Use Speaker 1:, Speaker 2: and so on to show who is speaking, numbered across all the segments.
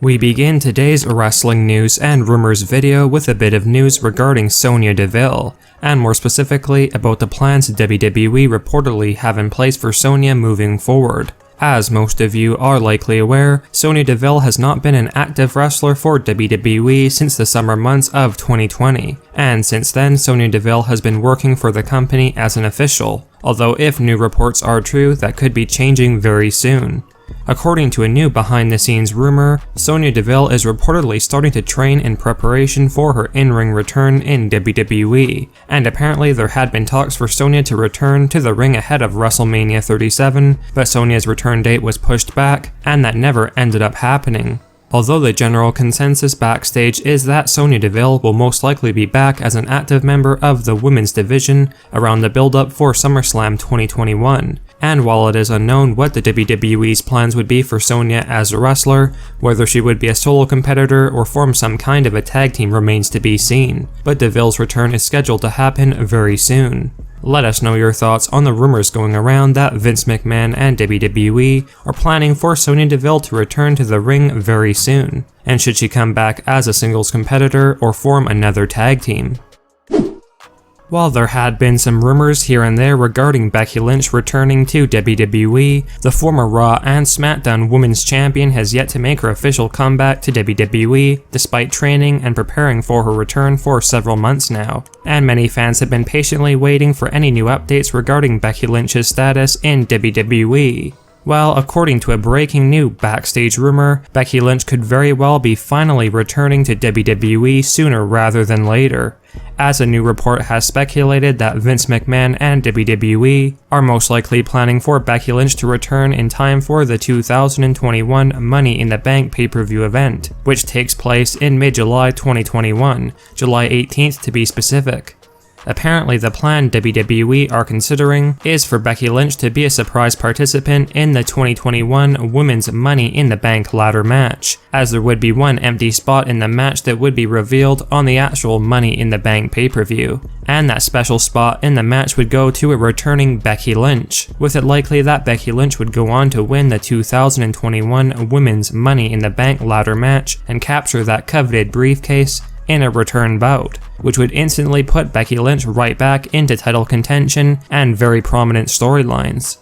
Speaker 1: We begin today's wrestling news and rumors video with a bit of news regarding Sonya Deville, and more specifically about the plans WWE reportedly have in place for Sonya moving forward. As most of you are likely aware, Sonya Deville has not been an active wrestler for WWE since the summer months of 2020, and since then Sonya Deville has been working for the company as an official, although if new reports are true, that could be changing very soon. According to a new behind-the-scenes rumor, Sonya Deville is reportedly starting to train in preparation for her in-ring return in WWE, and apparently there had been talks for Sonya to return to the ring ahead of WrestleMania 37, but Sonya's return date was pushed back, and that never ended up happening. Although the general consensus backstage is that Sonya Deville will most likely be back as an active member of the women's division around the build-up for SummerSlam 2021. And while it is unknown what the WWE's plans would be for Sonya as a wrestler, whether she would be a solo competitor or form some kind of a tag team remains to be seen, but Deville's return is scheduled to happen very soon. Let us know your thoughts on the rumors going around that Vince McMahon and WWE are planning for Sonya Deville to return to the ring very soon, and should she come back as a singles competitor or form another tag team. While there had been some rumors here and there regarding Becky Lynch returning to WWE, the former Raw and SmackDown Women's Champion has yet to make her official comeback to WWE, despite training and preparing for her return for several months now, and many fans have been patiently waiting for any new updates regarding Becky Lynch's status in WWE. Well, according to a breaking new backstage rumor, Becky Lynch could very well be finally returning to WWE sooner rather than later, as a new report has speculated that Vince McMahon and WWE are most likely planning for Becky Lynch to return in time for the 2021 Money in the Bank pay-per-view event, which takes place in mid-July 2021, July 18th to be specific. Apparently the plan WWE are considering is for Becky Lynch to be a surprise participant in the 2021 Women's Money in the Bank ladder match, as there would be one empty spot in the match that would be revealed on the actual Money in the Bank pay-per-view, and that special spot in the match would go to a returning Becky Lynch, with it likely that Becky Lynch would go on to win the 2021 Women's Money in the Bank ladder match and capture that coveted briefcase in a return bout, which would instantly put Becky Lynch right back into title contention and very prominent storylines.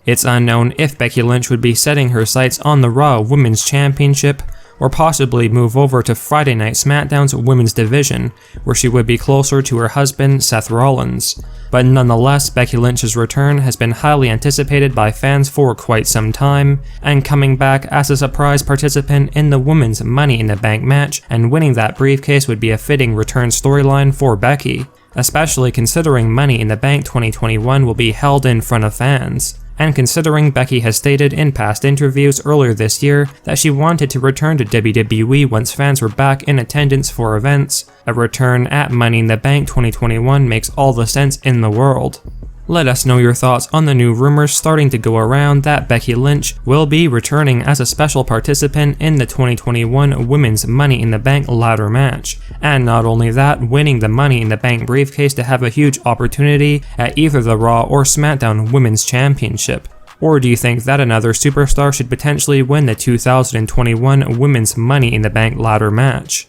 Speaker 1: It's unknown if Becky Lynch would be setting her sights on the Raw Women's Championship, or possibly move over to Friday Night SmackDown's women's division, where she would be closer to her husband Seth Rollins. But nonetheless, Becky Lynch's return has been highly anticipated by fans for quite some time, and coming back as a surprise participant in the Women's Money in the Bank match and winning that briefcase would be a fitting return storyline for Becky, especially considering Money in the Bank 2021 will be held in front of fans. And considering Becky has stated in past interviews earlier this year that she wanted to return to WWE once fans were back in attendance for events, a return at Money in the Bank 2021 makes all the sense in the world. Let us know your thoughts on the new rumors starting to go around that Becky Lynch will be returning as a special participant in the 2021 Women's Money in the Bank ladder match, and not only that, winning the Money in the Bank briefcase to have a huge opportunity at either the Raw or SmackDown Women's Championship. Or do you think that another superstar should potentially win the 2021 Women's Money in the Bank ladder match?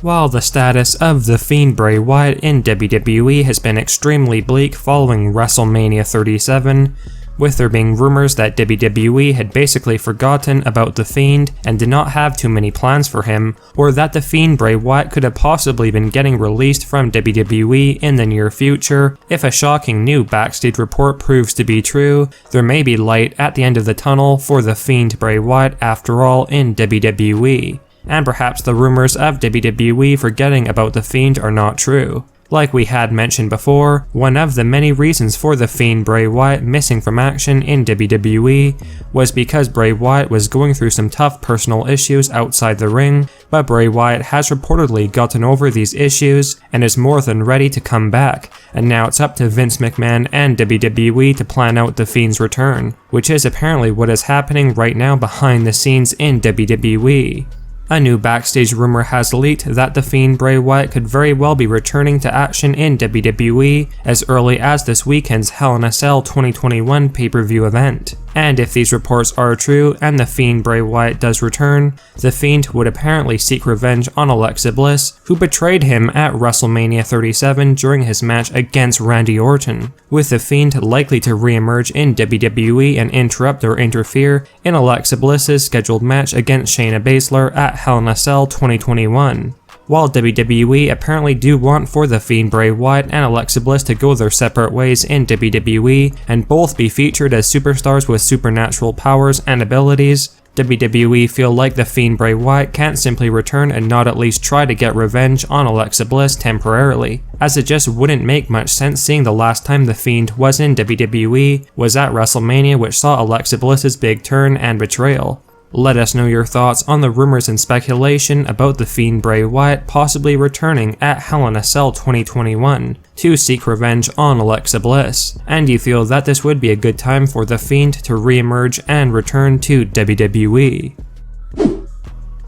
Speaker 1: While the status of the Fiend Bray Wyatt in WWE has been extremely bleak following WrestleMania 37, with there being rumors that WWE had basically forgotten about The Fiend and did not have too many plans for him, or that the Fiend Bray Wyatt could have possibly been getting released from WWE in the near future. If a shocking new backstage report proves to be true, there may be light at the end of the tunnel for the Fiend Bray Wyatt after all in WWE. And perhaps the rumors of WWE forgetting about The Fiend are not true. Like we had mentioned before, one of the many reasons for the Fiend Bray Wyatt missing from action in WWE was because Bray Wyatt was going through some tough personal issues outside the ring, but Bray Wyatt has reportedly gotten over these issues and is more than ready to come back, and now it's up to Vince McMahon and WWE to plan out The Fiend's return, which is apparently what is happening right now behind the scenes in WWE. A new backstage rumor has leaked that The Fiend Bray Wyatt could very well be returning to action in WWE as early as this weekend's Hell in a Cell 2021 pay-per-view event. And if these reports are true and the Fiend Bray Wyatt does return, the Fiend would apparently seek revenge on Alexa Bliss, who betrayed him at WrestleMania 37 during his match against Randy Orton, with the Fiend likely to re-emerge in WWE and interrupt or interfere in Alexa Bliss's scheduled match against Shayna Bayslzer at Hell in a Cell 2021. While WWE apparently do want for the Fiend Bray Wyatt and Alexa Bliss to go their separate ways in WWE and both be featured as superstars with supernatural powers and abilities, WWE feel like the Fiend Bray Wyatt can't simply return and not at least try to get revenge on Alexa Bliss temporarily, as it just wouldn't make much sense seeing the last time the Fiend was in WWE was at WrestleMania, which saw Alexa Bliss's big turn and betrayal. Let us know your thoughts on the rumors and speculation about the Fiend Bray Wyatt possibly returning at Hell in a Cell 2021 to seek revenge on Alexa Bliss, and you feel that this would be a good time for the Fiend to re-emerge and return to WWE.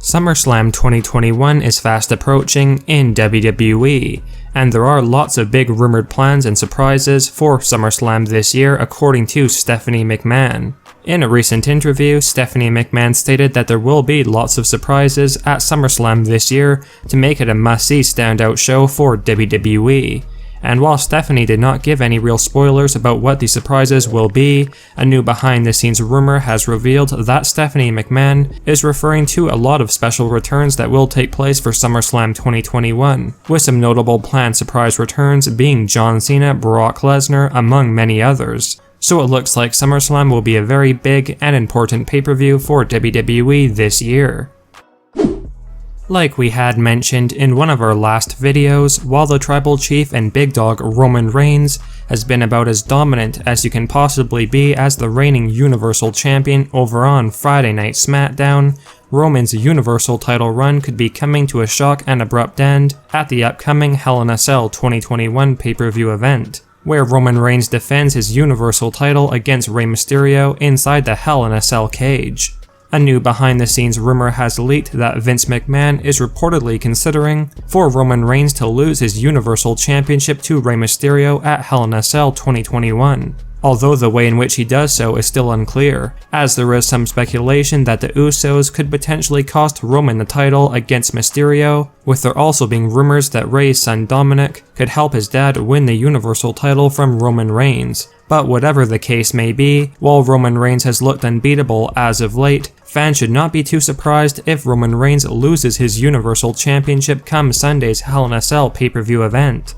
Speaker 1: SummerSlam 2021 is fast approaching in WWE, and there are lots of big rumored plans and surprises for SummerSlam this year according to Stephanie McMahon. In a recent interview, Stephanie McMahon stated that there will be lots of surprises at SummerSlam this year to make it a must-see standout show for WWE. And while Stephanie did not give any real spoilers about what the surprises will be, a new behind-the-scenes rumor has revealed that Stephanie McMahon is referring to a lot of special returns that will take place for SummerSlam 2021, with some notable planned surprise returns being John Cena, Brock Lesnar, among many others. So it looks like SummerSlam will be a very big and important pay-per-view for WWE this year. Like we had mentioned in one of our last videos, while the Tribal Chief and Big Dog Roman Reigns has been about as dominant as you can possibly be as the reigning Universal Champion over on Friday Night SmackDown, Roman's Universal title run could be coming to a shock and abrupt end at the upcoming Hell in a Cell 2021 pay-per-view event, where Roman Reigns defends his Universal title against Rey Mysterio inside the Hell in a Cell cage. A new behind-the-scenes rumor has leaked that Vince McMahon is reportedly considering for Roman Reigns to lose his Universal Championship to Rey Mysterio at Hell in a Cell 2021. Although the way in which he does so is still unclear, as there is some speculation that the Usos could potentially cost Roman the title against Mysterio, with there also being rumors that Rey's son Dominic could help his dad win the Universal title from Roman Reigns. But whatever the case may be, while Roman Reigns has looked unbeatable as of late, fans should not be too surprised if Roman Reigns loses his Universal Championship come Sunday's Hell in a Cell pay-per-view event.